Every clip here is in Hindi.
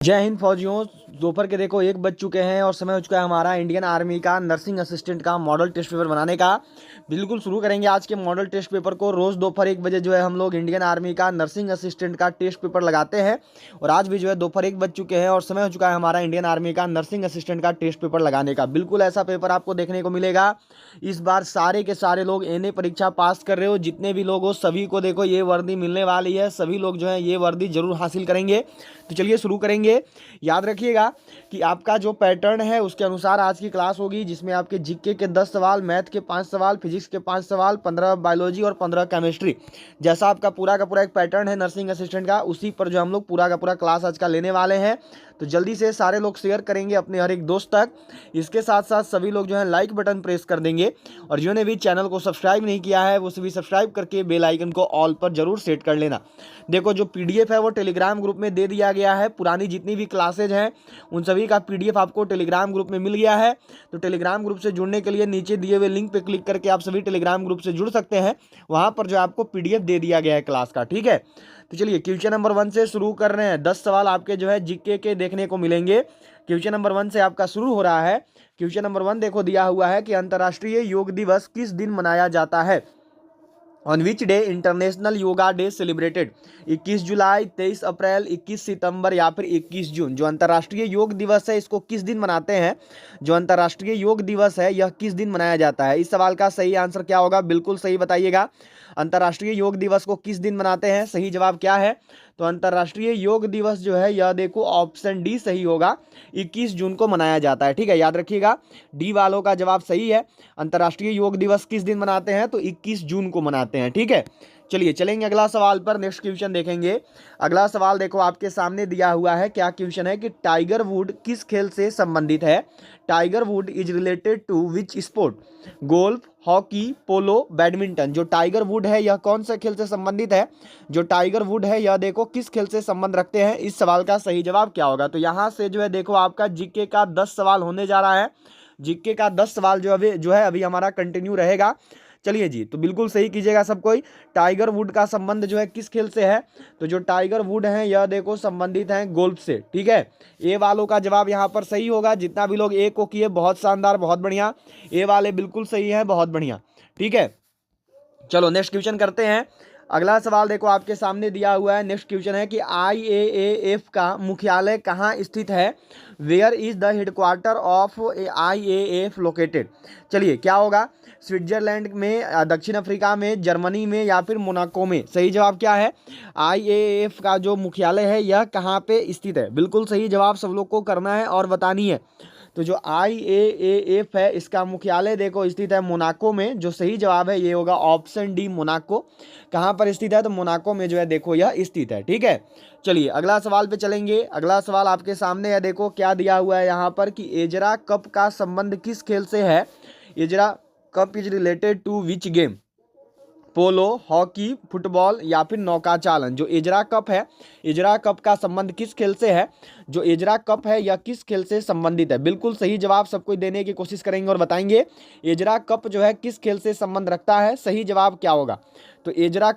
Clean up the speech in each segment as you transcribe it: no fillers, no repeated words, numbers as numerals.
जय हिंद फौजियों। दोपहर के देखो 1 बज चुके हैं और समय हो चुका है हमारा इंडियन आर्मी का नर्सिंग असिस्टेंट का मॉडल टेस्ट पेपर बनाने का। बिल्कुल शुरू करेंगे आज के मॉडल टेस्ट पेपर को। रोज़ दोपहर 1 बजे जो है हम लोग इंडियन आर्मी का नर्सिंग असिस्टेंट का टेस्ट पेपर लगाते हैं और आज भी जो है दोपहर 1 बज चुके हैं और समय हो चुका है हमारा इंडियन आर्मी का नर्सिंग असिस्टेंट का टेस्ट पेपर लगाने का। बिल्कुल ऐसा पेपर आपको देखने को मिलेगा। इस बार सारे के सारे लोग एनए परीक्षा पास कर रहे हो, जितने भी लोग हो सभी को देखो ये वर्दी मिलने वाली है। सभी लोग जो है ये वर्दी जरूर हासिल करेंगे। तो चलिए शुरू करेंगे। याद रखिएगा कि आपका जो पैटर्न है उसके अनुसार आज की क्लास होगी, जिसमें आपके जीके के 10 सवाल, मैथ के 5 सवाल, फिजिक्स के 5 सवाल, 15 बायोलॉजी और 15 केमिस्ट्री। जैसा आपका पूरा का पूरा एक पैटर्न है नर्सिंग असिस्टेंट का, उसी पर जो हम लोग पूरा का पूरा क्लास आज का लेने वाले हैं। तो जल्दी से सारे लोग शेयर करेंगे अपने हर एक दोस्त तक। इसके साथ साथ सभी लोग जो है लाइक बटन प्रेस कर देंगे और जिन्होंने भी चैनल को सब्सक्राइब नहीं किया है वो सभी सब्सक्राइब करके बेल आइकन को ऑल पर जरूर सेट कर लेना। देखो जो पीडीएफ है वो टेलीग्राम ग्रुप में दे दिया गया है। पुरानी जितनी भी क्लासेज हैं उन सभी का पीडीएफ आपको टेलीग्राम ग्रुप में मिल गया है। तो टेलीग्राम ग्रुप से जुड़ने के लिए नीचे दिए हुए लिंक पे क्लिक करके आप सभी टेलीग्राम ग्रुप से जुड़ सकते हैं। वहां पर जो आपको पीडीएफ दे दिया गया है क्लास का, ठीक है। तो चलिए क्वेश्चन नंबर 1 से शुरू कर रहे हैं। 10 सवाल आपके जो है जीके के देखने को मिलेंगे। क्वेश्चन नंबर 1 से आपका शुरू हो रहा है। क्वेश्चन नंबर 1 देखो दिया हुआ है कि अंतर्राष्ट्रीय योग दिवस किस दिन मनाया जाता है। On which day international yoga day celebrated. 21 जुलाई, 23 अप्रैल, 21 सितंबर या फिर 21 जून। जो अंतर्राष्ट्रीय योग दिवस है इसको किस दिन मनाते हैं। जो अंतर्राष्ट्रीय योग दिवस है यह किस दिन मनाया जाता है। इस सवाल का सही आंसर क्या होगा, बिल्कुल सही बताइएगा। अंतर्राष्ट्रीय योग दिवस को किस दिन मनाते हैं, सही जवाब क्या है। तो अंतर्राष्ट्रीय योग दिवस जो है यह देखो ऑप्शन डी सही होगा, 21 जून को मनाया जाता है, ठीक है। याद रखिएगा डी वालों का जवाब सही है। अंतर्राष्ट्रीय योग दिवस किस दिन मनाते हैं, तो 21 जून को मनाते हैं, ठीक है। चलिए चलेंगे अगला सवाल पर। नेक्स्ट क्वेश्चन देखेंगे। अगला सवाल देखो आपके सामने दिया हुआ है। क्या क्वेश्चन है कि टाइगर वुड किस खेल से संबंधित है। Tiger Wood is related to which sport. Golf, hockey, polo, badminton. जो टाइगर वुड है यह कौन से खेल से संबंधित है। जो टाइगर वुड है यह देखो किस खेल से संबंध रखते हैं। इस सवाल का सही जवाब क्या होगा। तो यहाँ से जो है देखो आपका जीके का 10 सवाल होने जा रहा है। जीके का 10 सवाल जो है अभी हमारा कंटिन्यू रहेगा। चलिए जी, तो बिल्कुल सही कीजिएगा सब कोई। टाइगर वुड का संबंध जो है किस खेल से है। तो जो टाइगर वुड है यह देखो संबंधित है गोल्फ से, ठीक है। ए वालों का जवाब यहाँ पर सही होगा। जितना भी लोग ए को किए बहुत शानदार, बहुत बढ़िया। ए वाले बिल्कुल सही है, बहुत बढ़िया, ठीक है। चलो नेक्स्ट क्वेश्चन करते हैं। अगला सवाल देखो आपके सामने दिया हुआ है। नेक्स्ट क्वेश्चन है कि IAAF का मुख्यालय कहाँ स्थित है। Where is the headquarter of IAAF located. चलिए क्या होगा, स्विट्जरलैंड में, दक्षिण अफ्रीका में, जर्मनी में या फिर मोनाको में। सही जवाब क्या है। IAAF का जो मुख्यालय है यह कहाँ पे स्थित है। बिल्कुल सही जवाब सब लोग को करना है और बतानी है। तो जो IAAF है इसका मुख्यालय देखो स्थित है मोनाको में। जो सही जवाब है ये होगा ऑप्शन डी मोनाको। कहाँ पर स्थित है, तो मोनाको में जो है देखो यह स्थित है, ठीक है। चलिए अगला सवाल पे चलेंगे। अगला सवाल आपके सामने है। देखो क्या दिया हुआ है यहाँ पर कि एजरा कप का संबंध किस खेल से है। Ezra Cup is related to which game. Polo, hockey, football या फिर नौकाचालन। जो एजरा कप है, एजरा कप का संबंध किस खेल से है। जो एजरा कप है यह किस खेल से संबंधित है। बिल्कुल सही जवाब सबको देने की कोशिश करेंगे और बताएंगे एजरा कप जो है किस खेल से संबंध रखता है। सही जवाब क्या होगा। तो एजरा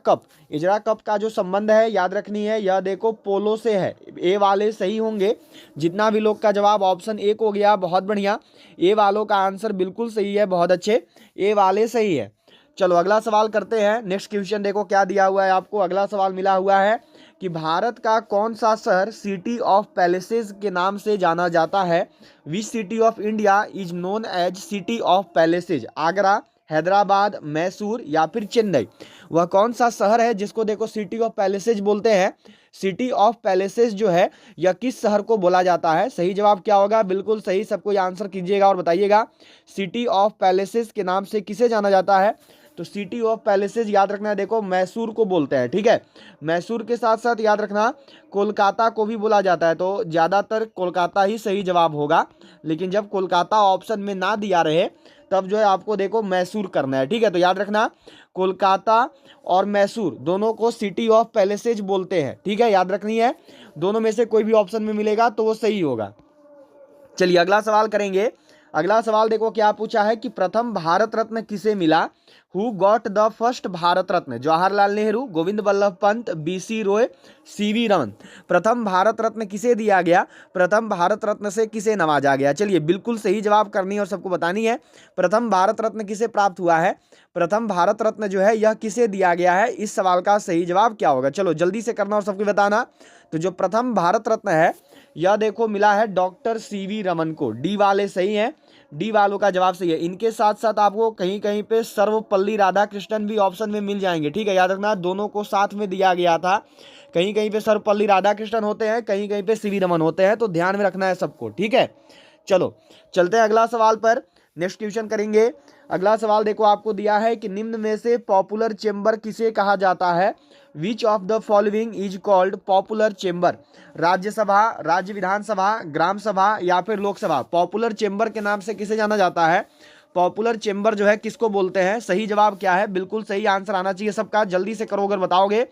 कप का जो संबंध है याद रखनी है, यह देखो पोलो से है। ए वाले सही होंगे। जितना भी लोग का जवाब ऑप्शन ए को गया बहुत बढ़िया। ए वालों का आंसर बिल्कुल सही है, बहुत अच्छे, ए वाले सही है। चलो अगला सवाल करते हैं। नेक्स्ट क्वेश्चन देखो क्या दिया हुआ है आपको। अगला सवाल मिला हुआ है कि भारत का कौन सा शहर सिटी ऑफ पैलेसेस के नाम से जाना जाता है। Which city of India is known as city of palaces. Agra, Hyderabad, Mysore या फिर चेन्नई। वह कौन सा शहर है जिसको देखो सिटी ऑफ पैलेसेज बोलते हैं। सिटी ऑफ पैलेसेज जो है यह किस शहर को बोला जाता है। सही जवाब क्या होगा, बिल्कुल सही, सबको आंसर कीजिएगा और बताइएगा सिटी ऑफ पैलेसेज के नाम से किसे जाना जाता है। तो सिटी ऑफ पैलेसेज याद रखना है देखो मैसूर को बोलते हैं, ठीक है। मैसूर के साथ साथ याद रखना कोलकाता को भी बोला जाता है। तो ज़्यादातर कोलकाता ही सही जवाब होगा, लेकिन जब कोलकाता ऑप्शन में ना दिया रहे तब जो है आपको देखो मैसूर करना है, ठीक है। तो याद रखना कोलकाता और मैसूर दोनों को सिटी ऑफ पैलेसेज बोलते हैं, ठीक है, याद रखनी है। दोनों में से कोई भी ऑप्शन में मिलेगा तो वो सही होगा। चलिए अगला सवाल करेंगे। अगला सवाल देखो क्या पूछा है कि प्रथम भारत रत्न किसे मिला। Who got the first Bharat Ratna. Jawaharlal Nehru, Govind Ballabh Pant, BC Roy, CV Raman. प्रथम भारत रत्न किसे दिया गया, प्रथम भारत रत्न से किसे नवाजा गया। चलिए बिल्कुल सही जवाब करनी है और सबको बतानी है। प्रथम भारत रत्न किसे प्राप्त हुआ है, प्रथम भारत रत्न जो है यह किसे दिया गया है। इस सवाल का सही जवाब क्या होगा, चलो जल्दी से करना और सबको बताना। तो जो प्रथम भारत रत्न है यह देखो मिला है डॉक्टर सीवी रमन को। डी वाले सही हैं, डी वालों का जवाब सही है। इनके साथ साथ आपको कहीं कहीं पे सर्वपल्ली राधाकृष्णन भी ऑप्शन में मिल जाएंगे, ठीक है, याद रखना दोनों को साथ में दिया गया था। कहीं कहीं पे सर्वपल्ली राधाकृष्णन होते हैं, कहीं कहीं पे सीवी रमन होते हैं, तो ध्यान में रखना है सबको, ठीक है। चलो चलते हैं अगला सवाल पर, नेक्स्ट क्वेश्चन करेंगे। अगला सवाल देखो आपको दिया है कि निम्न में से पॉपुलर चेंबर किसे कहा जाता है। Which of the following is called popular chamber. Rajya Sabha, राज्य विधानसभा, ग्राम सभा या फिर लोकसभा। पॉपुलर चेंबर के नाम से किसे जाना जाता है, पॉपुलर चेंबर जो है किसको बोलते हैं। सही जवाब क्या है, बिल्कुल सही आंसर आना चाहिए सबका, जल्दी से करो अगर बताओगे।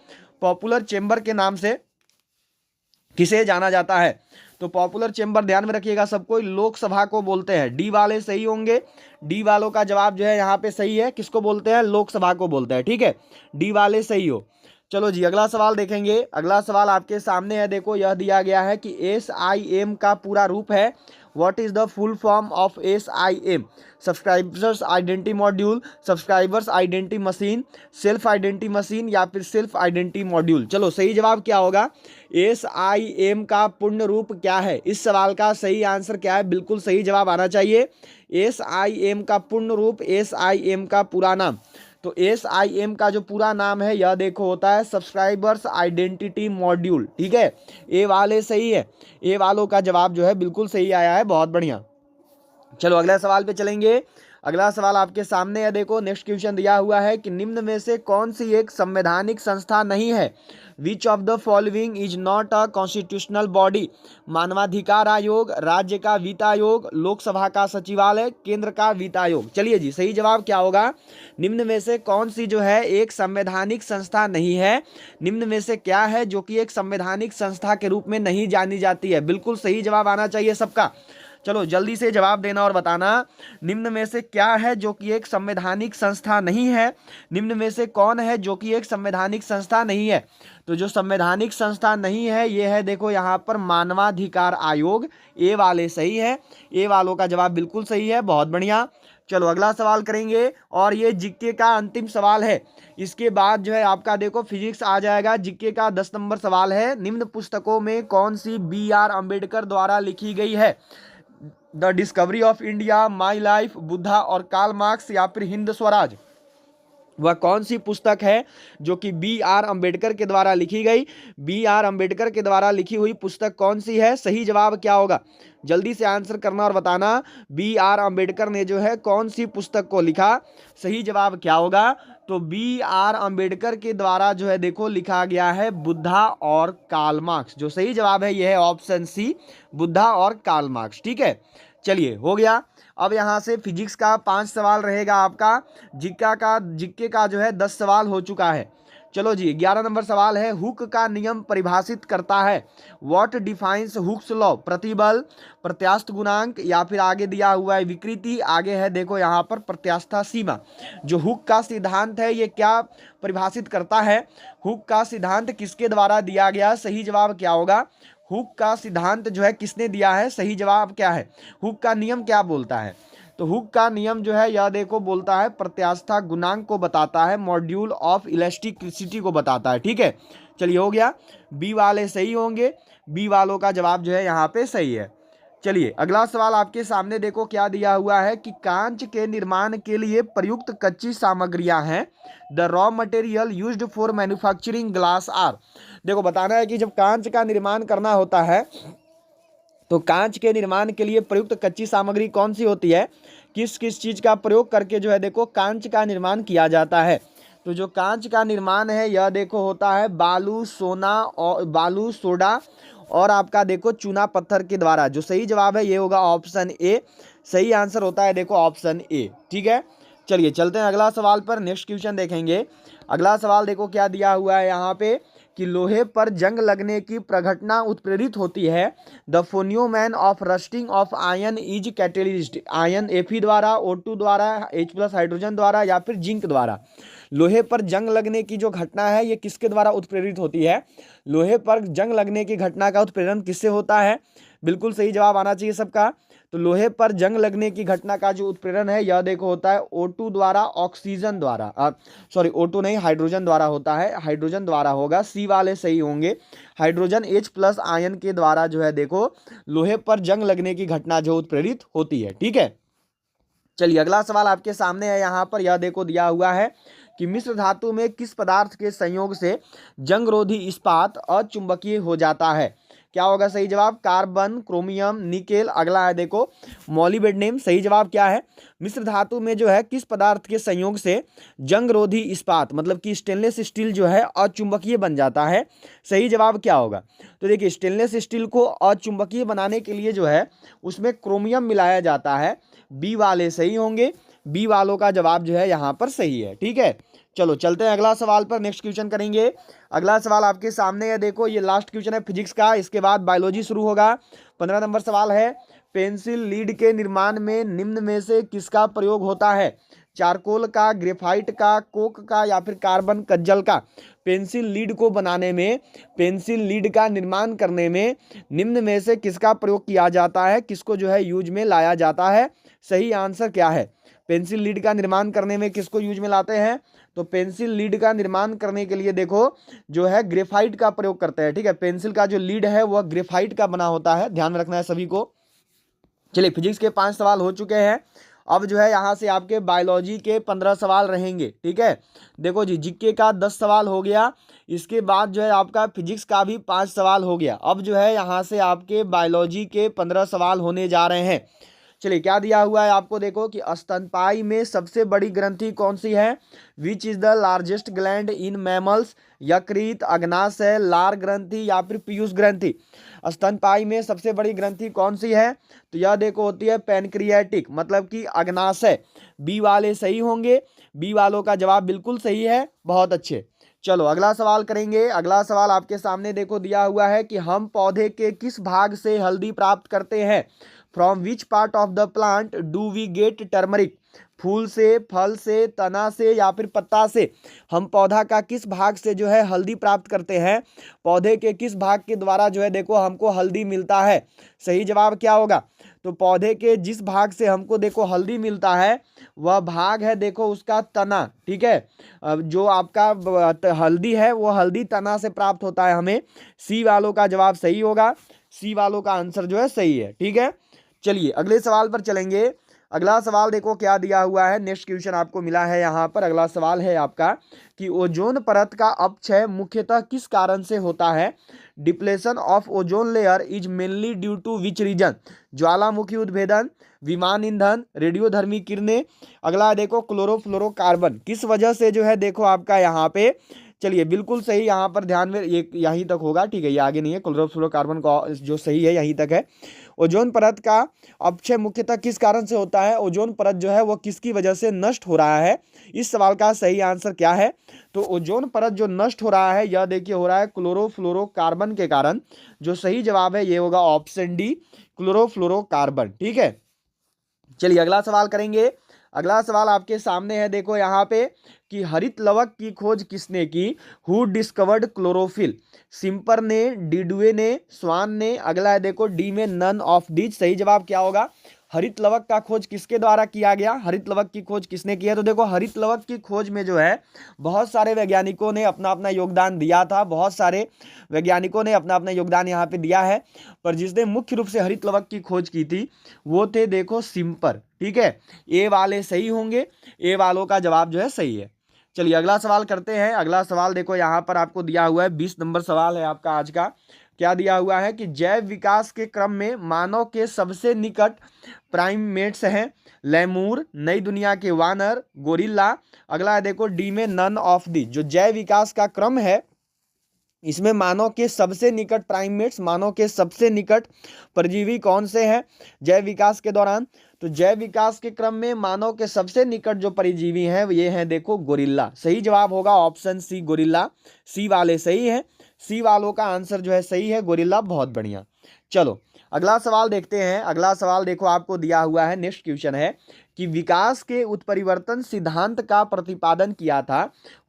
पॉपुलर चेंबर के नाम से किसे जाना जाता है, तो पॉपुलर चेंबर ध्यान में रखिएगा सबको, लोकसभा को बोलते हैं। डी वाले सही होंगे, डी वालों का जवाब जो है यहाँ पे सही है, किसको बोलते हैं, लोकसभा को बोलते हैं, ठीक है, डी वाले सही हो। चलो जी अगला सवाल देखेंगे। अगला सवाल आपके सामने है, देखो यह दिया गया है कि SIM का पूरा रूप है। What is the full form of SIM। Subscribers identity module, subscribers identity machine, self identity machine या फिर सेल्फ आइडेंटिटी मॉड्यूल। चलो सही जवाब क्या होगा, SIM का पूर्ण रूप क्या है। इस सवाल का सही आंसर क्या है, बिल्कुल सही जवाब आना चाहिए। SIM का पूर्ण रूप, SIM का पूरा नाम, तो SIM का जो पूरा नाम है यह देखो होता है सब्सक्राइबर्स आइडेंटिटी मॉड्यूल, ठीक है। ए वाले सही है, ए वालों का जवाब जो है बिल्कुल सही आया है, बहुत बढ़िया। चलो अगला सवाल पे चलेंगे। अगला सवाल आपके सामने है, देखो नेक्स्ट क्वेश्चन दिया हुआ है कि निम्न में से कौन सी एक संवैधानिक संस्था नहीं है। Which of the following is not a constitutional body. मानवाधिकार आयोग, राज्य का वित्त आयोग, लोकसभा का सचिवालय, केंद्र का वित्त आयोग। चलिए जी सही जवाब क्या होगा, निम्न में से कौन सी जो है एक संवैधानिक संस्था नहीं है। निम्न में से क्या है जो कि एक संवैधानिक संस्था के रूप में नहीं जानी जाती है, बिल्कुल सही जवाब आना चाहिए सबका। चलो जल्दी से जवाब देना और बताना, निम्न में से क्या है जो कि एक संवैधानिक संस्था नहीं है। निम्न में से कौन है जो कि एक संवैधानिक संस्था नहीं है, तो जो संवैधानिक संस्था नहीं है ये है देखो यहाँ पर मानवाधिकार आयोग। ए वाले सही है, ए वालों का जवाब बिल्कुल सही है, बहुत बढ़िया। चलो अगला सवाल करेंगे और ये जीके का अंतिम सवाल है। इसके बाद जो है आपका देखो फिजिक्स आ जाएगा। जीके का 10 नंबर सवाल है, निम्न पुस्तकों में कौन सी BR अम्बेडकर द्वारा लिखी गई है। The discovery of India, my life, Buddha और कार्ल मार्क्स या फिर हिंद स्वराज। वह कौन सी पुस्तक है जो कि BR अम्बेडकर के द्वारा लिखी गई। BR अम्बेडकर के द्वारा लिखी हुई पुस्तक कौन सी है, सही जवाब क्या होगा, जल्दी से आंसर करना और बताना। BR अम्बेडकर ने जो है कौन सी पुस्तक को लिखा, सही जवाब क्या होगा, तो BR अम्बेडकर के द्वारा जो है देखो लिखा गया है बुद्धा और कार्ल मार्क्स। जो सही जवाब है यह है ऑप्शन सी, बुद्धा और कार्ल मार्क्स, ठीक है। चलिए हो गया। अब यहाँ से फिजिक्स का 5 सवाल रहेगा आपका, जीके का जो है 10 सवाल हो चुका है। चलो जी 11 नंबर सवाल है, हुक का नियम परिभाषित करता है। What defines Hooke's law. प्रतिबल, प्रत्यास्थ गुणांक या फिर आगे दिया हुआ है विकृति, आगे है देखो यहाँ पर प्रत्यास्था सीमा। जो हुक का सिद्धांत है ये क्या परिभाषित करता है, हुक का सिद्धांत किसके द्वारा दिया गया, सही जवाब क्या होगा, हुक का सिद्धांत जो है किसने दिया है, सही जवाब क्या है, हुक का नियम क्या बोलता है, तो हुक का नियम जो है यह देखो बोलता है प्रत्यास्था गुणांक को बताता है, मॉड्यूल ऑफ इलास्टिसिटी को बताता है, ठीक है। चलिए हो गया, बी वाले सही होंगे, बी वालों का जवाब जो है यहाँ पे सही है। चलिए अगला सवाल आपके सामने देखो क्या दिया हुआ है कि कांच के निर्माण के लिए प्रयुक्त कच्ची सामग्रियां हैं। The raw material used for manufacturing glass are. देखो बताना है कि जब कांच का निर्माण करना होता है तो कांच के निर्माण के लिए प्रयुक्त कच्ची सामग्री कौन सी होती है, किस किस चीज का प्रयोग करके जो है देखो कांच का निर्माण किया जाता है। तो जो कांच का निर्माण है यह देखो होता है बालू, सोना और बालू, सोडा और आपका देखो चूना पत्थर के द्वारा। जो सही जवाब है ये होगा ऑप्शन ए, सही आंसर होता है देखो ऑप्शन ए, ठीक है। चलिए चलते हैं अगला सवाल पर, नेक्स्ट क्वेश्चन देखेंगे। अगला सवाल देखो क्या दिया हुआ है यहाँ पे कि लोहे पर जंग लगने की प्रघटना उत्प्रेरित होती है। The phenomenon of rusting of ion is catalyst, ion Fe द्वारा, O2 द्वारा, H+ हाइड्रोजन द्वारा या फिर जिंक द्वारा। लोहे पर जंग लगने की जो घटना है ये किसके द्वारा उत्प्रेरित होती है? लोहे पर जंग लगने की घटना का उत्प्रेरण किससे होता है? बिल्कुल सही जवाब आना चाहिए सबका। तो लोहे पर जंग लगने की घटना का जो उत्प्रेरण है यह देखो होता है O2 द्वारा, ऑक्सीजन द्वारा, सॉरी O2 नहीं, हाइड्रोजन द्वारा होता है, हाइड्रोजन द्वारा होगा, सी वाले सही होंगे। हाइड्रोजन H+ आयन के द्वारा जो है देखो लोहे पर जंग लगने की घटना जो उत्प्रेरित होती है। ठीक है, चलिए अगला सवाल आपके सामने है यहाँ पर, यह देखो दिया हुआ है कि मिश्र धातु में किस पदार्थ के संयोग से जंगरोधी इस्पात अचुंबकीय हो जाता है? क्या होगा सही जवाब? Carbon, chromium, nickel. अगला है देखो मॉलिब्डेनम। सही जवाब क्या है? मिश्र धातु में जो है किस पदार्थ के संयोग से जंगरोधी इस्पात मतलब कि स्टेनलेस स्टील जो है अचुंबकीय बन जाता है? सही जवाब क्या होगा? तो देखिए स्टेनलेस स्टील को अचुंबकीय बनाने के लिए जो है उसमें क्रोमियम मिलाया जाता है। बी वाले सही होंगे, बी वालों का जवाब जो है यहाँ पर सही है। ठीक है, चलो चलते हैं अगला सवाल पर, नेक्स्ट क्वेश्चन करेंगे। अगला सवाल आपके सामने है, देखो ये लास्ट क्वेश्चन है फिजिक्स का, इसके बाद बायोलॉजी शुरू होगा। 15 नंबर सवाल है, पेंसिल लीड के निर्माण में निम्न में से किसका प्रयोग होता है? चारकोल का, ग्रेफाइट का, कोक का या फिर कार्बन कज्जल का? पेंसिल लीड को बनाने में, पेंसिल लीड का निर्माण करने में निम्न में से किसका प्रयोग किया जाता है? किसको जो है यूज में लाया जाता है? सही आंसर क्या है? पेंसिल लीड का निर्माण करने में किसको यूज में लाते हैं? तो पेंसिल लीड का निर्माण करने के लिए देखो जो है ग्रेफाइट का प्रयोग करते हैं। ठीक है, पेंसिल का जो लीड है वह ग्रेफाइट का बना होता है, ध्यान रखना है सभी को। चलिए फिजिक्स के 5 सवाल हो चुके हैं, अब जो है यहाँ से आपके बायोलॉजी के 15 सवाल रहेंगे। ठीक है, देखो जी जीके का 10 सवाल हो गया, इसके बाद जो है आपका फिजिक्स का भी 5 सवाल हो गया। अब जो है यहाँ से आपके बायोलॉजी के 15 सवाल होने जा रहे हैं। चलिए क्या दिया हुआ है आपको, देखो कि स्तनपायी में सबसे बड़ी ग्रंथि कौन सी है? Which is the largest gland in mammals? यकृत, अग्नाशय, लार ग्रंथि या फिर पीयूष ग्रंथि? स्तनपायी में सबसे बड़ी ग्रंथि कौन सी है? तो यह देखो होती है पैनक्रियाटिक मतलब कि अग्नाशय। बी वाले सही होंगे, बी वालों का जवाब बिल्कुल सही है, बहुत अच्छे। चलो अगला सवाल करेंगे। अगला सवाल आपके सामने देखो दिया हुआ है कि हम पौधे के किस भाग से हल्दी प्राप्त करते हैं? From which part of the plant do we get turmeric? फूल से, फल से, तना से या फिर पत्ता से? हम पौधा का किस भाग से जो है हल्दी प्राप्त करते हैं? पौधे के किस भाग के द्वारा जो है देखो हमको हल्दी मिलता है? सही जवाब क्या होगा? तो पौधे के जिस भाग से हमको देखो हल्दी मिलता है वह भाग है देखो उसका तना। ठीक है, अब जो आपका हल्दी है वो हल्दी तना से प्राप्त होता है हमें। सी वालों का जवाब सही होगा, सी वालों का आंसर जो है सही है। ठीक है, चलिए अगले सवाल पर चलेंगे। अगला सवाल देखो क्या दिया हुआ है, नेक्स्ट क्वेश्चन आपको मिला है यहाँ पर। अगला सवाल है आपका कि ओजोन परत का अपक्षय मुख्यतः किस कारण से होता है? Depletion of ozone layer is mainly due to which reason? ज्वालामुखी उद्भेदन, विमान ईंधन, रेडियोधर्मी किरणें। अगला है देखो क्लोरोफ्लोरोकार्बन। किस वजह से जो है देखो आपका यहाँ पे, चलिए बिल्कुल सही, यहाँ पर ध्यान में ये यहीं तक होगा। ठीक है, ये आगे नहीं है, क्लोरोफ्लोरोकार्बन का जो सही है यहीं तक है। ओजोन परत का अपक्षय मुख्यतः किस कारण से होता है? ओजोन परत जो है वो किसकी वजह से नष्ट हो रहा है? इस सवाल का सही आंसर क्या है? तो ओजोन परत जो नष्ट हो रहा है यह देखिए हो रहा है क्लोरोफ्लोरोकार्बन के कारण। जो सही जवाब है ये होगा ऑप्शन डी, क्लोरोफ्लोरोकार्बन। ठीक है, चलिए अगला सवाल करेंगे। अगला सवाल आपके सामने है देखो यहाँ पे कि हरित लवक की खोज किसने की? Who discovered chlorophyll? सिम्पर ने, डिडुए ने, स्वान ने। अगला है देखो डी में नन ऑफ दीज। सही जवाब क्या होगा? हरित लवक का खोज किसके द्वारा किया गया? हरित लवक की खोज किसने की है? तो देखो हरित लवक की खोज में जो है बहुत सारे वैज्ञानिकों ने अपना अपना योगदान दिया था, बहुत सारे वैज्ञानिकों ने अपना अपना योगदान यहाँ पे दिया है, पर जिसने मुख्य रूप से हरित लवक की खोज की थी वो थे देखो सिम्पर। ठीक है, ए वाले सही होंगे, ए वालों का जवाब जो है सही है। चलिए अगला सवाल करते हैं। अगला सवाल देखो यहाँ पर आपको दिया हुआ है, 20 नंबर सवाल है आपका आज का। क्या दिया हुआ है कि जैव विकास के क्रम में मानव के सबसे निकट प्राइमेट्स हैं? लेमूर, नई दुनिया के वानर, गोरिल्ला। अगला है देखो डी में नन ऑफ दी। जो जैव विकास का क्रम है इसमें मानव के सबसे निकट प्राइमेट्स, मानव के सबसे निकट परजीवी कौन से हैं जैव विकास के दौरान? तो जैव विकास के क्रम में मानव के सबसे निकट जो परजीवी हैं ये हैं देखो गोरिल्ला। सही जवाब होगा ऑप्शन सी गोरिल्ला। सी वाले सही है, सी वालों का आंसर जो है सही है गोरिल्ला। बहुत बढ़िया। चलो अगला सवाल देखते हैं। अगला सवाल देखो आपको दिया हुआ है, नेक्स्ट क्वेश्चन है कि विकास के उत्परिवर्तन सिद्धांत का प्रतिपादन किया था?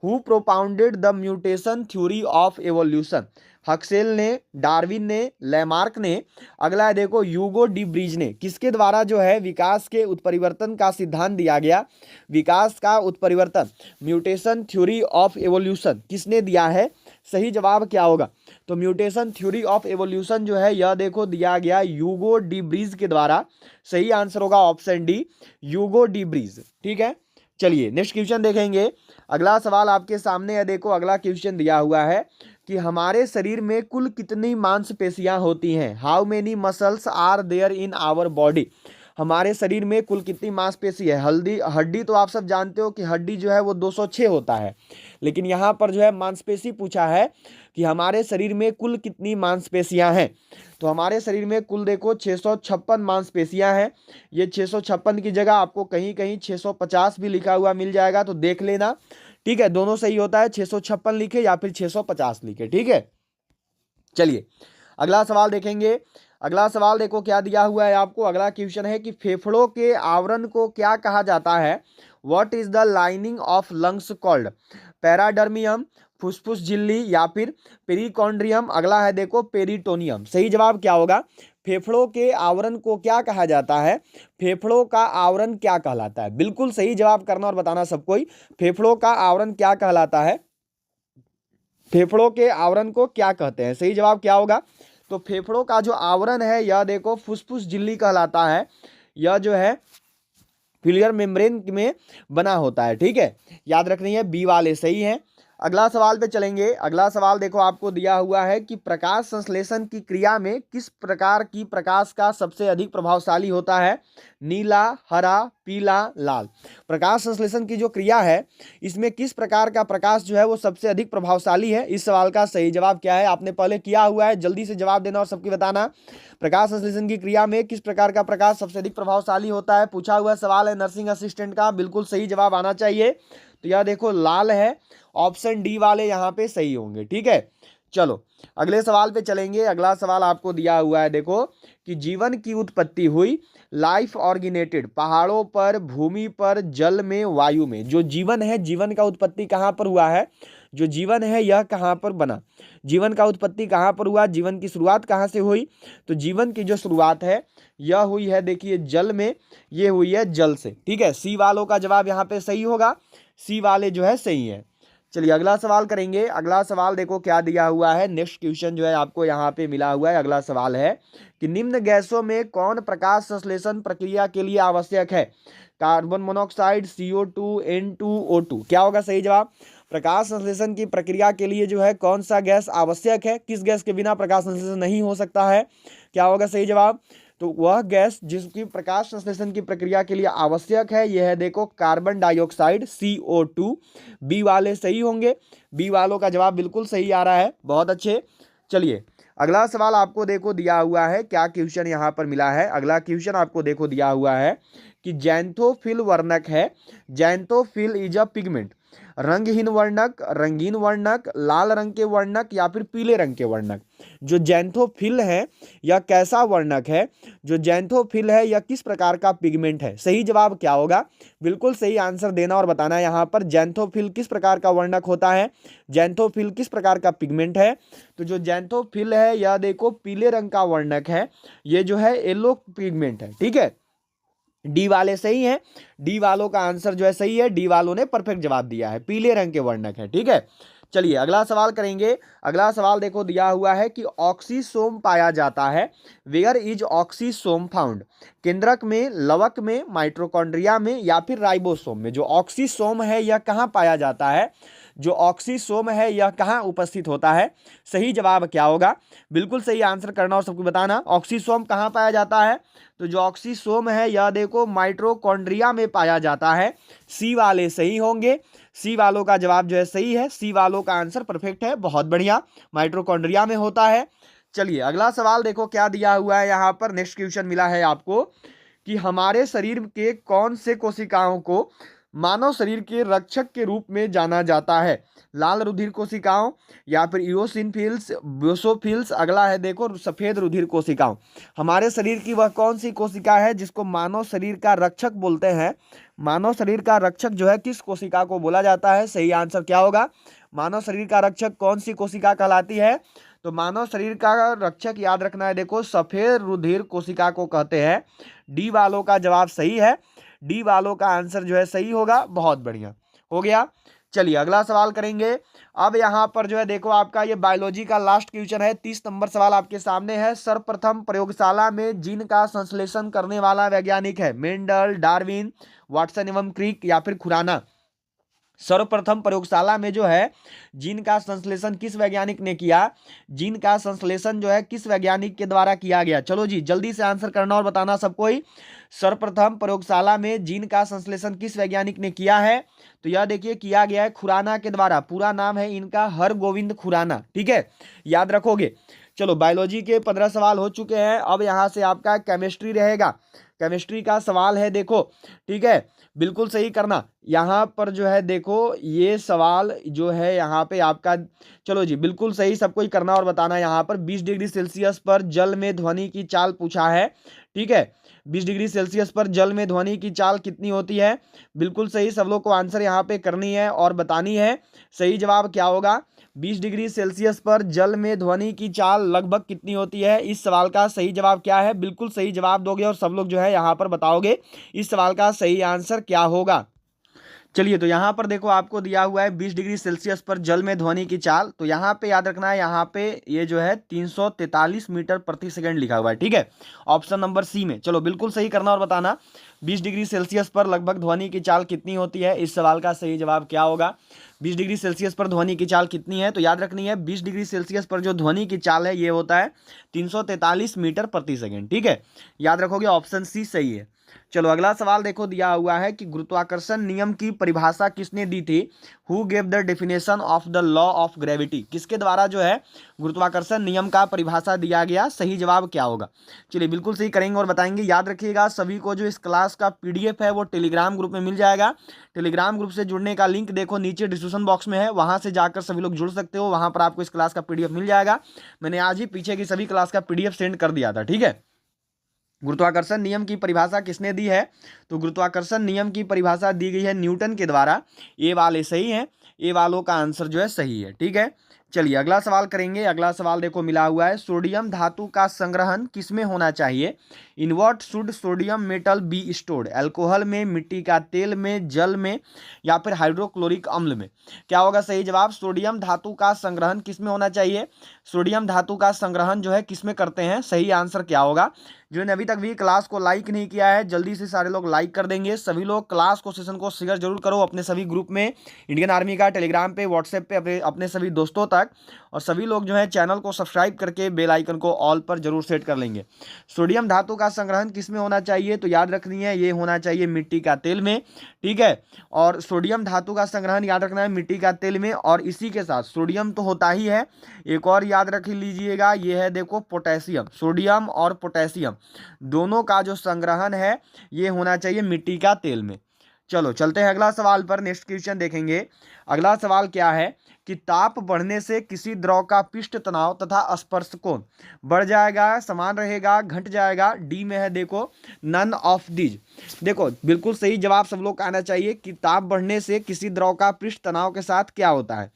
Who propounded the mutation theory of evolution? Huxley ने, डार्विन ने, लैमार्क ने। अगला है देखो यूगो डी ब्रीज ने। किसके द्वारा जो है विकास के उत्परिवर्तन का सिद्धांत दिया गया? विकास का उत्परिवर्तन, म्यूटेशन थ्योरी ऑफ एवोल्यूशन किसने दिया है? सही जवाब क्या होगा? तो म्यूटेशन थ्योरी ऑफ एवोल्यूशन जो है यह देखो दिया गया यूगो डी ब्रीज के द्वारा। सही आंसर होगा ऑप्शन डी, यूगो डी ब्रीज। ठीक है, चलिए नेक्स्ट क्वेश्चन देखेंगे। अगला सवाल आपके सामने है, देखो अगला क्वेश्चन दिया हुआ है कि हमारे शरीर में कुल कितनी मांसपेशियां होती हैं? How many muscles are there in our body? हमारे शरीर में कुल कितनी मांसपेशी है? हड्डी तो आप सब जानते हो कि हड्डी जो है वो 206 होता है, लेकिन यहाँ पर जो है मांसपेशी पूछा है कि हमारे शरीर में कुल कितनी मांसपेशियां हैं। तो हमारे शरीर में कुल देखो 656 मांसपेशियां हैं। ये 656 की जगह आपको कहीं कहीं 650 भी लिखा हुआ मिल जाएगा, तो देख लेना। ठीक है, दोनों सही होता है, 656 लिखे या फिर 650 लिखे। ठीक है, चलिए अगला सवाल देखेंगे। अगला सवाल देखो क्या दिया हुआ है आपको। अगला क्वेश्चन है कि फेफड़ों के आवरण को क्या कहा जाता है? What is the lining of lungs called? पैराडर्मियम, फुसफुस झिल्ली या फिर पेरिकॉन्ड्रियम। अगला है देखो पेरिटोनियम। सही जवाब क्या होगा? फेफड़ों के आवरण को क्या कहा जाता है? फेफड़ों का आवरण क्या कहलाता है? बिल्कुल सही जवाब करना और बताना सबको ही। फेफड़ों का आवरण क्या कहलाता है? फेफड़ों के आवरण को क्या कहते हैं? सही जवाब क्या होगा? तो फेफड़ों का जो आवरण है यह देखो फुसफुस झिल्ली कहलाता है। यह जो है फिलियर मेम्ब्रेन में बना होता है। ठीक है, याद रखनी है, बी वाले सही हैं। अगला सवाल पे चलेंगे। अगला सवाल देखो आपको दिया हुआ है कि प्रकाश संश्लेषण की क्रिया में किस प्रकार की प्रकाश का सबसे अधिक प्रभावशाली होता है? नीला, हरा, पीला, लाल। प्रकाश संश्लेषण की जो क्रिया है इसमें किस प्रकार का प्रकाश जो है वो सबसे अधिक प्रभावशाली है? इस सवाल का सही जवाब क्या है? आपने पहले किया हुआ है, जल्दी से जवाब देना और सबकी बताना। प्रकाश संश्लेषण की क्रिया में किस प्रकार का प्रकाश सबसे अधिक प्रभावशाली होता है? पूछा हुआ सवाल है नर्सिंग असिस्टेंट का, बिल्कुल सही जवाब आना चाहिए। तो यह देखो लाल है, ऑप्शन डी वाले यहाँ पे सही होंगे। ठीक है, चलो अगले सवाल पे चलेंगे। अगला सवाल आपको दिया हुआ है देखो कि जीवन की उत्पत्ति हुई लाइफ ऑर्गेनेटेड पहाड़ों पर, भूमि पर, जल में, वायु में। जो जीवन है, जीवन का उत्पत्ति कहाँ पर हुआ है? जो जीवन है यह कहाँ पर बना? जीवन का उत्पत्ति कहाँ पर हुआ? जीवन की शुरुआत कहाँ से हुई? तो जीवन की जो शुरुआत है यह हुई है देखिए जल में, ये हुई है जल से। ठीक है, सी वालों का जवाब यहाँ पे सही होगा, सी वाले जो है सही है। चलिए अगला सवाल करेंगे। अगला सवाल देखो क्या दिया हुआ है, नेक्स्ट क्वेश्चन जो है आपको यहाँ पे मिला हुआ है। अगला सवाल है कि निम्न गैसों में कौन प्रकाश संश्लेषण प्रक्रिया के लिए आवश्यक है? Carbon monoxide, CO2, N2O2। क्या होगा सही जवाब? प्रकाश संश्लेषण की प्रक्रिया के लिए जो है कौन सा गैस आवश्यक है? किस गैस के बिना प्रकाश संश्लेषण नहीं हो सकता है? क्या होगा सही जवाब? तो वह गैस जिसकी प्रकाश संश्लेषण की प्रक्रिया के लिए आवश्यक है यह है देखो कार्बन डाइऑक्साइड, CO2। बी वाले सही होंगे, बी वालों का जवाब बिल्कुल सही आ रहा है, बहुत अच्छे। चलिए अगला सवाल आपको देखो दिया हुआ है, क्या क्वेश्चन यहाँ पर मिला है। अगला क्वेश्चन आपको देखो दिया हुआ है कि जैंथोफिल वर्णक है। Xanthophyll is a pigment. रंगहीन वर्णक, रंगीन वर्णक, लाल रंग के वर्णक या फिर पीले रंग के वर्णक। जो जैंथोफिल है यह कैसा वर्णक है? जो जैंथोफिल है यह किस प्रकार का पिगमेंट है? सही जवाब क्या होगा? बिल्कुल सही आंसर देना और बताना है यहाँ पर। जैंथोफिल किस प्रकार का वर्णक होता है? जैंथोफिल किस प्रकार का पिगमेंट है? तो जो जैंथोफिल है यह देखो पीले रंग का वर्णक है, ये जो है येलो पिगमेंट है। ठीक है, डी वाले सही हैं, डी वालों का आंसर जो है सही है, डी वालों ने परफेक्ट जवाब दिया है, पीले रंग के वर्णक है। ठीक है, चलिए अगला सवाल करेंगे। अगला सवाल देखो दिया हुआ है कि ऑक्सीसोम पाया जाता है। Where is oxysome found? केंद्रक में, लवक में, माइटोकॉन्ड्रिया में या फिर राइबोसोम में। जो ऑक्सीसोम है यह कहाँ पाया जाता है? जो ऑक्सीसोम है यह कहाँ उपस्थित होता है? सही जवाब क्या होगा? बिल्कुल सही आंसर करना और सबको बताना। ऑक्सीसोम कहाँ पाया जाता है? तो जो ऑक्सीसोम है यह देखो माइटोकॉन्ड्रिया में पाया जाता है। सी वाले सही होंगे, सी वालों का जवाब जो है सही है, सी वालों का आंसर परफेक्ट है, बहुत बढ़िया, माइटोकॉन्ड्रिया में होता है। चलिए अगला सवाल देखो क्या दिया हुआ है यहाँ पर। नेक्स्ट क्वेश्चन मिला है आपको कि हमारे शरीर के कौन से कोशिकाओं को मानव शरीर के रक्षक के रूप में जाना जाता है? लाल रुधिर कोशिकाओं या फिर इओसिनोफिल्स, बेसोफिल्स, अगला है देखो सफेद रुधिर कोशिकाओं। हमारे शरीर की वह कौन सी कोशिका है जिसको मानव शरीर का रक्षक बोलते हैं? मानव शरीर का रक्षक जो है किस कोशिका को बोला जाता है? सही आंसर क्या होगा? मानव शरीर का रक्षक कौन सी कोशिका कहलाती है? तो मानव शरीर का रक्षक याद रखना है देखो सफेद रुधिर कोशिका को कहते हैं। डी वालों का जवाब सही है, डी वालों का आंसर जो है सही होगा, बहुत बढ़िया हो गया। चलिए अगला सवाल करेंगे। अब यहाँ पर जो है देखो आपका ये बायोलॉजी का लास्ट क्वेश्चन है, 30 नंबर सवाल आपके सामने है। सर्वप्रथम प्रयोगशाला में जीन का संश्लेषण करने वाला वैज्ञानिक है? मेंडल, डार्विन, वाटसन एवं क्रिक या फिर खुराना? सर्वप्रथम प्रयोगशाला में जो है जीन का संश्लेषण किस वैज्ञानिक ने किया? जीन का संश्लेषण जो है किस वैज्ञानिक के द्वारा किया गया? चलो जी जल्दी से आंसर करना और बताना सबको ही। सर्वप्रथम प्रयोगशाला में जीन का संश्लेषण किस वैज्ञानिक ने किया है? तो यह देखिए किया गया है खुराना के द्वारा। पूरा नाम है इनका हरगोविंद खुराना, ठीक है, याद रखोगे। चलो बायोलॉजी के 15 सवाल हो चुके हैं। अब यहाँ से आपका केमिस्ट्री रहेगा। केमिस्ट्री का सवाल है देखो, ठीक है, बिल्कुल सही करना। यहाँ पर जो है देखो ये सवाल जो है यहाँ पे आपका, चलो जी बिल्कुल सही सबको ही करना और बताना। यहाँ पर 20 डिग्री सेल्सियस पर जल में ध्वनि की चाल पूछा है, ठीक है। 20 डिग्री सेल्सियस पर जल में ध्वनि की चाल कितनी होती है? बिल्कुल सही, सब लोग को आंसर यहाँ पे करनी है और बतानी है। सही जवाब क्या होगा? 20 डिग्री सेल्सियस पर जल में ध्वनि की चाल लगभग कितनी होती है? इस सवाल का सही जवाब क्या है? बिल्कुल सही जवाब दोगे और सब लोग जो है यहाँ पर बताओगे इस सवाल का सही आंसर क्या होगा। चलिए तो यहाँ पर देखो आपको दिया हुआ है 20 डिग्री सेल्सियस पर जल में ध्वनि की चाल। तो यहाँ पे याद रखना है, यहाँ पे ये जो है 343 मीटर प्रति सेकंड लिखा हुआ है, ठीक है, ऑप्शन नंबर सी में। चलो बिल्कुल सही करना और बताना 20 डिग्री सेल्सियस पर लगभग ध्वनि की चाल कितनी होती है? इस सवाल का सही जवाब क्या होगा? 20 डिग्री सेल्सियस पर ध्वनि की चाल कितनी है? तो याद रखनी है 20 डिग्री सेल्सियस पर जो ध्वनि की चाल है ये होता है 343 मीटर प्रति सेकंड, ठीक है, याद रखोगे, ऑप्शन सी सही है। चलो अगला सवाल देखो दिया हुआ है कि गुरुत्वाकर्षण नियम की परिभाषा किसने दी थी? Who gave the definition of the law of gravity? किसके द्वारा जो है गुरुत्वाकर्षण नियम का परिभाषा दिया गया? सही जवाब क्या होगा? चलिए बिल्कुल सही करेंगे और बताएंगे। याद रखिएगा सभी को जो इस क्लास का पीडीएफ है वो टेलीग्राम ग्रुप में मिल जाएगा। टेलीग्राम ग्रुप से जुड़ने का लिंक देखो नीचे डिस्क्रिप्शन बॉक्स में है, वहां से जाकर सभी लोग जुड़ सकते हो। वहां पर आपको इस क्लास का पीडीएफ मिल जाएगा। मैंने आज ही पीछे की सभी क्लास का पीडीएफ सेंड कर दिया था, ठीक है। गुरुत्वाकर्षण नियम की परिभाषा किसने दी है? तो गुरुत्वाकर्षण नियम की परिभाषा दी गई है न्यूटन के द्वारा। ए वाले सही हैं, ए वालों का आंसर जो है सही है, ठीक है। चलिए अगला सवाल करेंगे। अगला सवाल देखो मिला हुआ है, सोडियम धातु का संग्रहण किसमें होना चाहिए? In what should sodium metal be stored? Alcohol में, मिट्टी का तेल में, जल में या फिर हाइड्रोक्लोरिक अम्ल में? क्या होगा सही जवाब? सोडियम धातु का संग्रहण किसमें होना चाहिए? सोडियम धातु का संग्रहण जो है किसमें करते हैं? सही आंसर क्या होगा? जिन्होंने अभी तक भी क्लास को लाइक नहीं किया है जल्दी से सारे लोग लाइक कर देंगे। सभी लोग क्लास को, सेशन को शेयर जरूर करो अपने सभी ग्रुप में, इंडियन आर्मी का, टेलीग्राम पे, व्हाट्सएप पे, अपने सभी दोस्तों तक। और सभी लोग जो है चैनल को सब्सक्राइब करके बेल आइकन को ऑल पर जरूर सेट कर लेंगे। सोडियम धातु का संग्रहण किसमें होना चाहिए? तो याद रखनी है ये होना चाहिए मिट्टी का तेल में, ठीक है। और सोडियम धातु का संग्रहण याद रखना है मिट्टी का तेल में। और इसी के साथ सोडियम तो होता ही है, एक और याद रख लीजिएगा, ये है देखो पोटेशियम। सोडियम और पोटेशियम दोनों का जो संग्रहण है ये होना चाहिए मिट्टी का तेल में। चलो चलते हैं अगला सवाल पर। नेक्स्ट क्वेश्चन देखेंगे। अगला सवाल क्या है कि ताप बढ़ने से किसी द्रव का पृष्ठ तनाव तथा स्पर्श कोण बढ़ जाएगा, समान रहेगा, घट जाएगा? डी में है देखो नन ऑफ दीज। देखो बिल्कुल सही जवाब सब लोग का आना चाहिए कि ताप बढ़ने से किसी द्रव का पृष्ठ तनाव के साथ क्या होता है।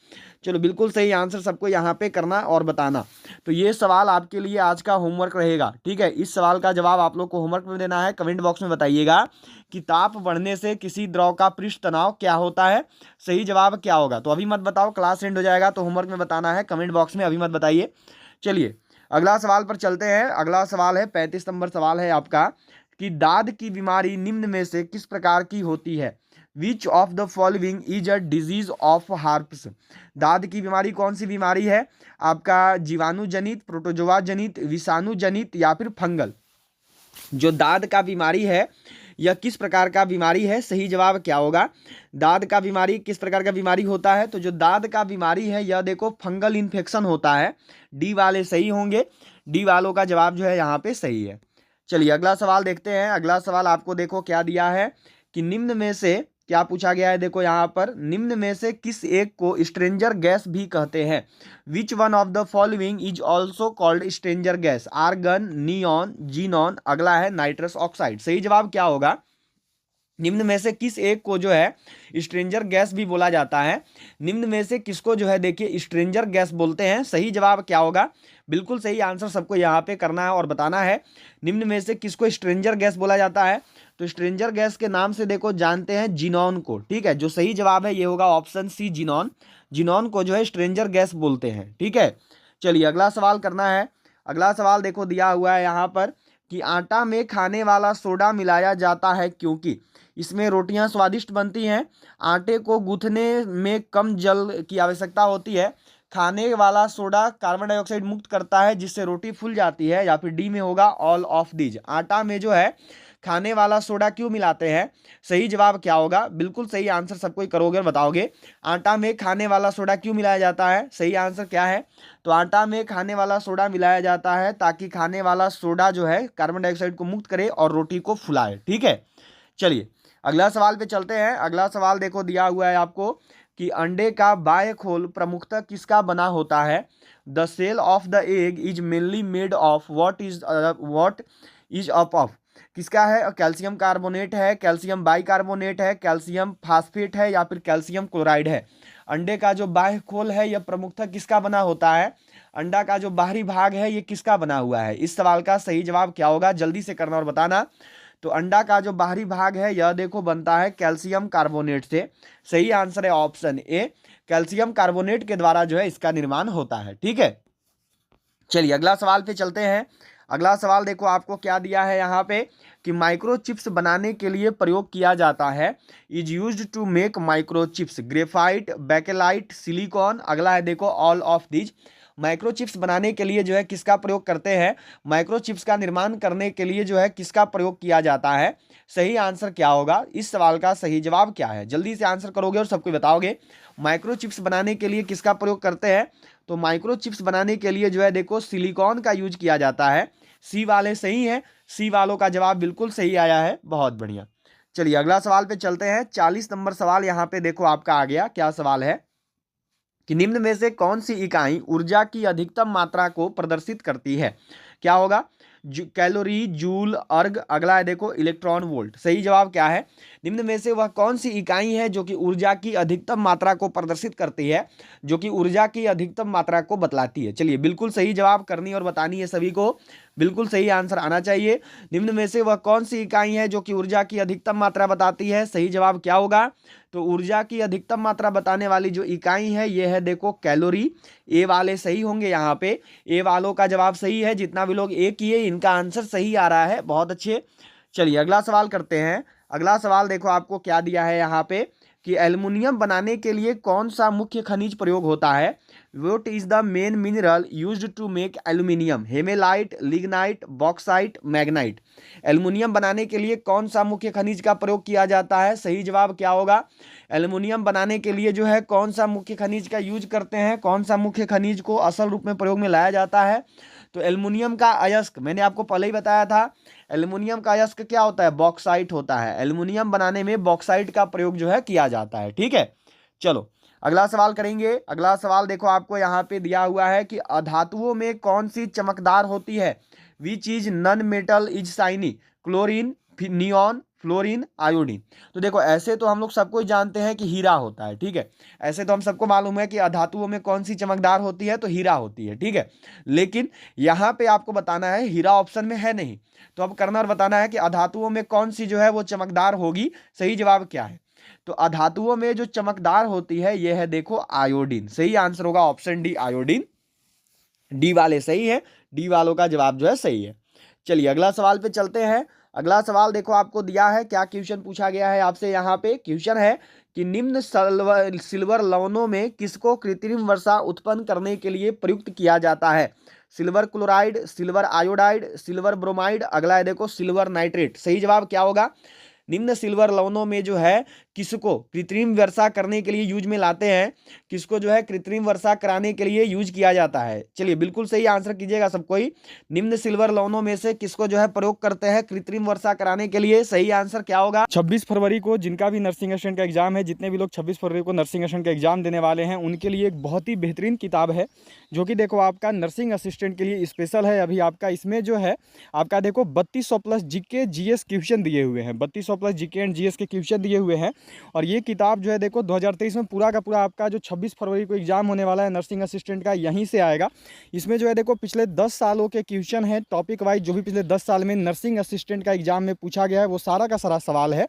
चलो बिल्कुल सही आंसर सबको यहाँ पे करना और बताना। तो ये सवाल आपके लिए आज का होमवर्क रहेगा, ठीक है। इस सवाल का जवाब आप लोग को होमवर्क में देना है। कमेंट बॉक्स में बताइएगा कि ताप बढ़ने से किसी द्रव का पृष्ठ तनाव क्या होता है, सही जवाब क्या होगा। तो अभी मत बताओ, क्लास एंड हो जाएगा तो होमवर्क में बताना है, कमेंट बॉक्स में अभी मत बताइए। चलिए अगला सवाल पर चलते हैं। अगला सवाल है 35 नंबर सवाल है आपका कि दाद की बीमारी निम्न में से किस प्रकार की होती है? Which of the following is a disease of harps. दाद की बीमारी कौन सी बीमारी है? आपका जीवाणु जनित, प्रोटोजोआ जनित, विषाणु जनित या फिर फंगल। जो दाद का बीमारी है यह किस प्रकार का बीमारी है? सही जवाब क्या होगा? दाद का बीमारी किस प्रकार का बीमारी होता है? तो जो दाद का बीमारी है यह देखो फंगल इन्फेक्शन होता है। डी वाले सही होंगे, डी वालों का जवाब जो है यहाँ पे सही है। चलिए अगला सवाल देखते हैं। अगला सवाल आपको देखो क्या दिया है कि निम्न में से क्या पूछा गया है। देखो यहाँ पर निम्न में से किस एक को स्ट्रेंजर गैस भी कहते हैं? Which one of the following is also called stranger gas? Argon, neon, xenon, अगला है नाइट्रस ऑक्साइड। सही जवाब क्या होगा? निम्न में से किस एक को जो है स्ट्रेंजर गैस भी बोला जाता है? निम्न में से किसको जो है देखिए स्ट्रेंजर गैस बोलते हैं? सही जवाब क्या होगा? बिल्कुल सही आंसर सबको यहाँ पे करना है और बताना है। निम्न में से किसको स्ट्रेंजर गैस बोला जाता है? तो स्ट्रेंजर गैस के नाम से देखो जानते हैं जिनॉन को। ठीक है, जो सही जवाब है ये होगा ऑप्शन सी जिनॉन। जिनॉन को जो है स्ट्रेंजर गैस बोलते हैं। ठीक है, चलिए अगला सवाल करना है। अगला सवाल देखो दिया हुआ है यहाँ पर कि आटा में खाने वाला सोडा मिलाया जाता है क्योंकि इसमें रोटियां स्वादिष्ट बनती हैं, आटे को गूंथने में कम जल की आवश्यकता होती है, खाने वाला सोडा कार्बन डाइऑक्साइड मुक्त करता है जिससे रोटी फूल जाती है, या फिर डी में होगा ऑल ऑफ दीज। आटा में जो है खाने वाला सोडा क्यों मिलाते हैं? सही जवाब क्या होगा? बिल्कुल सही आंसर सबको ही करोगे और बताओगे। आटा में खाने वाला सोडा क्यों मिलाया जाता है? सही आंसर क्या है? तो आटा में खाने वाला सोडा मिलाया जाता है ताकि खाने वाला सोडा जो है कार्बन डाइऑक्साइड को मुक्त करे और रोटी को फुलाए। ठीक है, चलिए अगला सवाल पे चलते हैं। अगला सवाल देखो दिया हुआ है आपको कि अंडे का बाह्य खोल प्रमुखतः किसका बना होता है? The cell of the egg is mainly made of what is up of. किसका है? कैल्शियम कार्बोनेट है, कैल्शियम बाइकार्बोनेट है, कैल्शियम फास्फेट है या फिर कैल्शियम क्लोराइड है। अंडे का जो बाह्य खोल है यह प्रमुखतः किसका बना होता है? अंडा का जो बाहरी भाग है ये किसका बना हुआ है? इस सवाल का सही जवाब क्या होगा? जल्दी से करना और बताना। तो अंडा का जो बाहरी भाग है यह देखो बनता है कैल्शियम कार्बोनेट से। सही आंसर है ऑप्शन ए, कैल्शियम कार्बोनेट के द्वारा जो है इसका निर्माण होता है। ठीक है, चलिए अगला सवाल पे चलते हैं। अगला सवाल देखो आपको क्या दिया है यहाँ पे कि माइक्रोचिप्स बनाने के लिए प्रयोग किया जाता है। Is used to make microchips graphite, bakelite, silicon, अगला है देखो ऑल ऑफ दीज। माइक्रोचिप्स बनाने के लिए जो है किसका प्रयोग करते हैं? माइक्रोचिप्स का निर्माण करने के लिए जो है किसका प्रयोग किया जाता है? सही आंसर क्या होगा? इस सवाल का सही जवाब क्या है? जल्दी से आंसर करोगे और सबको बताओगे। माइक्रोचिप्स बनाने के लिए किसका प्रयोग करते हैं? तो माइक्रोचिप्स बनाने के लिए जो है देखो सिलिकॉन का यूज किया जाता है। सी वाले सही है, सी वालों का जवाब बिल्कुल सही आया है, बहुत बढ़िया। चलिए अगला सवाल पे चलते हैं। 40 नंबर सवाल यहाँ पे देखो आपका आ गया। क्या सवाल है कि निम्न में से कौन सी इकाई ऊर्जा की अधिकतम मात्रा को प्रदर्शित करती है? क्या होगा? कैलोरी, जूल, अर्ग, अगला है देखो इलेक्ट्रॉन वोल्ट। सही जवाब क्या है? निम्न में से वह कौन सी इकाई है जो कि ऊर्जा की अधिकतम मात्रा को प्रदर्शित करती है, जो कि ऊर्जा की अधिकतम मात्रा को बतलाती है? चलिए बिल्कुल सही जवाब करनी और बतानी है सभी को, बिल्कुल सही आंसर आना चाहिए। निम्न में से वह कौन सी इकाई है जो कि ऊर्जा की अधिकतम मात्रा बताती है? सही जवाब क्या होगा? तो ऊर्जा की अधिकतम मात्रा बताने वाली जो इकाई है ये है देखो कैलोरी। ए वाले सही होंगे यहाँ पे, ए वालों का जवाब सही है। जितना भी लोग ए किए इनका आंसर सही आ रहा है, बहुत अच्छे। चलिए अगला सवाल करते हैं। अगला सवाल देखो आपको क्या दिया है यहाँ पे कि एल्युमिनियम बनाने के लिए कौन सा मुख्य खनिज प्रयोग होता है? What is the main mineral used to make aluminium? Haematite, lignite, bauxite, magnetite. Aluminium बनाने के लिए कौन सा मुख्य खनिज का प्रयोग किया जाता है? सही जवाब क्या होगा? एल्युमिनियम बनाने के लिए जो है कौन सा मुख्य खनिज का यूज करते हैं? कौन सा मुख्य खनिज को असल रूप में प्रयोग में लाया जाता है? तो एल्युमिनियम का अयस्क मैंने आपको पहले ही बताया था। एल्युमिनियम का अयस्क क्या होता है? बॉक्साइट होता है। एल्युमिनियम बनाने में बॉक्साइट का प्रयोग जो है किया जाता है। ठीक है, चलो अगला सवाल करेंगे। अगला सवाल देखो आपको यहाँ पे दिया हुआ है कि अधातुओं में कौन सी चमकदार होती है? Which is non metal is shiny? Chlorine, neon, fluorine, iodine. तो देखो ऐसे तो हम लोग सबको ही जानते हैं कि हीरा होता है। ठीक है, ऐसे तो हम सबको मालूम है कि अधातुओं में कौन सी चमकदार होती है, तो हीरा होती है। ठीक है, लेकिन यहाँ पे आपको बताना है हीरा ऑप्शन में है नहीं, तो अब करना और बताना है कि अधातुओं में कौन सी जो है वो चमकदार होगी। सही जवाब क्या है? तो अधातुओं में जो चमकदार होती है यह है देखो आयोडीन। सही आंसर होगा ऑप्शन डी आयोडीन। डी वाले सही है, डी वालों का जवाब जो है सही है। चलिए अगला सवाल पे चलते हैं। अगला सवाल देखो आपको दिया है, क्या क्वेश्चन पूछा गया है आपसे। यहाँ पे क्वेश्चन है कि निम्न सिल्वर लवणों में किसको कृत्रिम वर्षा उत्पन्न करने के लिए प्रयुक्त किया जाता है। Silver chloride, silver iodide, silver bromide, अगला है देखो सिल्वर नाइट्रेट। सही जवाब क्या होगा, निम्न सिल्वर लवणों में जो है किसको कृत्रिम वर्षा करने के लिए यूज में लाते हैं, किसको जो है कृत्रिम वर्षा कराने के लिए यूज किया जाता है। चलिए बिल्कुल सही आंसर कीजिएगा सब कोई। निम्न सिल्वर लवणों में से किसको जो है प्रयोग करते हैं कृत्रिम वर्षा कराने के लिए। सही आंसर क्या होगा, 26 फरवरी को जिनका भी नर्सिंग असिस्टेंट का एग्जाम है, जितने भी लोग 26 फरवरी को नर्सिंग असिस्टेंट का एग्जाम देने वाले हैं, उनके लिए एक बहुत ही बेहतरीन किताब है जो कि देखो आपका नर्सिंग असिस्टेंट के लिए स्पेशल है। अभी आपका इसमें जो है आपका देखो 3200 प्लस जीके जीएस क्वेश्चन दिए हुए हैं, 3200 प्लस जीके एंड जीएस के क्वेश्चन दिए हुए हैं। और ये किताब जो है देखो 2023 में पूरा का पूरा आपका जो 26 फरवरी को एग्जाम होने वाला है नर्सिंग असिस्टेंट का, यहीं से आएगा। इसमें जो है देखो पिछले 10 सालों के क्वेश्चन है टॉपिक वाइज, जो भी पिछले 10 साल में नर्सिंग असिस्टेंट का एग्जाम में पूछा गया है वो सारा का सारा सवाल है।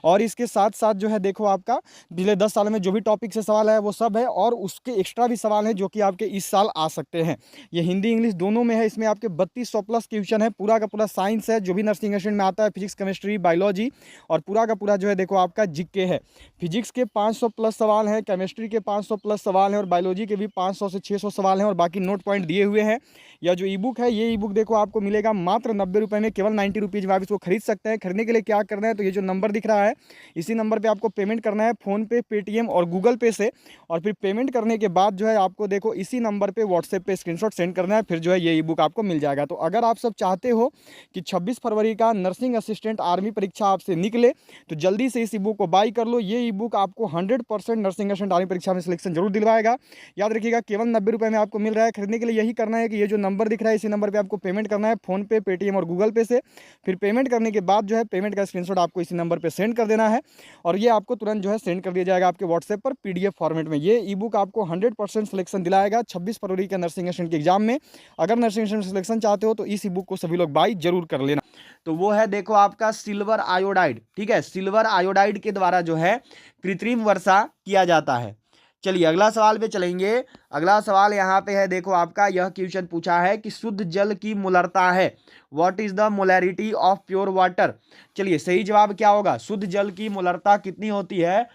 और इसके साथ साथ जो है देखो आपका पिछले 10 साल में जो भी टॉपिक से सवाल है वो सब है, और उसके एक्स्ट्रा भी सवाल हैं जो कि आपके इस साल आ सकते हैं। ये हिंदी इंग्लिश दोनों में है। इसमें आपके 3200 प्लस क्वेश्चन है, पूरा का पूरा साइंस है जो भी नर्सिंग असिस्टेंट में आता है, फिजिक्स केमिस्ट्री बायोलॉजी, और पूरा का पूरा जो है देखो आपका जीके है। फिजिक्स के 500 प्लस सवाल हैं, केमिस्ट्री के 500 प्लस सवाल हैं, और बायोलॉजी के भी 500 से 600 सवाल हैं, और बाकी नोट पॉइंट दिए हुए हैं। यह जो ई बुक है, ये ई बुक देखो आपको मिलेगा मात्र 90 रुपये में, केवल 90 रुपीज़ में आप इसको खरीद सकते हैं। खरीदने के लिए क्या करना है, तो ये जो नंबर दिख रहा है इसी नंबर पे आपको पेमेंट करना है, फ़ोनपे, पेटीएम और गूगल पे से। और फिर पेमेंट करने के बाद जो है आपको देखो इसी नंबर पे व्हाट्सएप पे स्क्रीनशॉट सेंड करना है, फिर जो है ये ई बुक आपको मिल जाएगा। तो अगर आप सब चाहते हो कि 26 फरवरी का नर्सिंग असिस्टेंट आर्मी परीक्षा आपसे निकले तो जल्दी से इस ई बुक को बाई कर लो। ये ई बुक आपको 100% नर्सिंग असिस्टेंट आर्मी परीक्षा में सिलेक्शन जरूर दिलवाएगा। याद रखिएगा केवल 90 रुपये में आपको मिल रहा है। खरीदने के लिए यही करना है कि ये जो नंबर दिख रहा है इसी नंबर पर आपको पेमेंट करना है, फ़ोनपे, पेटीएम और गूगल पे से। फिर पेमेंट करने के बाद जो है पेमेंट का स्क्रीनशॉट आपको इसी नंबर पर सेंड कर देना है, और ये आपको तुरंत जो है सेंड कर दिया जाएगा आपके व्हाट्सएप पर पीडीएफ फॉर्मेट में। ये ई बुक आपको 100% सिलेक्शन दिलाएगा 26 फरवरी के नर्सिंग असिस्टेंट के एग्जाम में। अगर नर्सिंग असिस्टेंट सिलेक्शन चाहते हो तो इस ई बुक को सभी लोग बाई जरूर कर लेना। तो वो है देखो आपका सिल्वर आयोडाइड। ठीक है, सिल्वर आयोडाइड के द्वारा जो है कृत्रिम वर्षा किया जाता है। चलिए अगला सवाल पे चलेंगे। अगला सवाल यहाँ पे है देखो आपका, यह क्वेश्चन पूछा है कि शुद्ध जल की मोलरता है, what is the molarity of pure water. चलिए सही जवाब क्या होगा, शुद्ध जल की मोलरता कितनी होती है,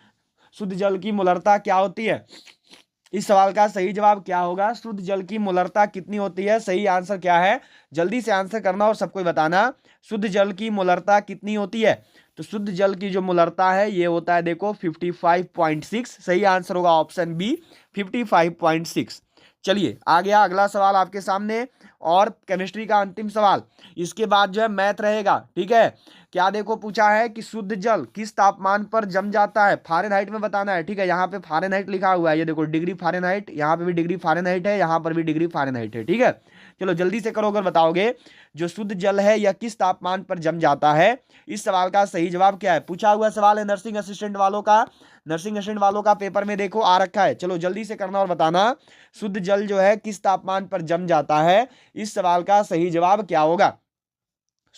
शुद्ध जल की मोलरता क्या होती है। इस सवाल का सही जवाब क्या होगा, शुद्ध जल की मोलरता कितनी होती है। सही आंसर क्या है, जल्दी से आंसर करना और सबको बताना, शुद्ध जल की मोलरता कितनी होती है। तो शुद्ध जल की जो मोलरता है ये होता है देखो 55.6। सही आंसर होगा ऑप्शन बी 55.6। चलिए आ गया अगला सवाल आपके सामने, और केमिस्ट्री का अंतिम सवाल। इसके बाद जो है मैथ रहेगा। ठीक है, क्या देखो पूछा है कि शुद्ध जल किस तापमान पर जम जाता है, फारेनहाइट में बताना है। ठीक है, यहाँ पे फारेनहाइट लिखा हुआ है, ये देखो डिग्री फारेनहाइट, यहाँ पे भी डिग्री फारेनहाइट है, यहाँ पर भी डिग्री फारेनहाइट है। ठीक है, चलो जल्दी से करो अगर बताओगे, जो शुद्ध जल है यह किस तापमान पर जम जाता है। इस सवाल का सही जवाब क्या है, पूछा हुआ सवाल है नर्सिंग असिस्टेंट वालों का, नर्सिंग असिस्टेंट वालों का पेपर में देखो आ रखा है। चलो जल्दी से करना और बताना, शुद्ध जल जो है किस तापमान पर जम जाता है। इस सवाल का सही जवाब क्या होगा,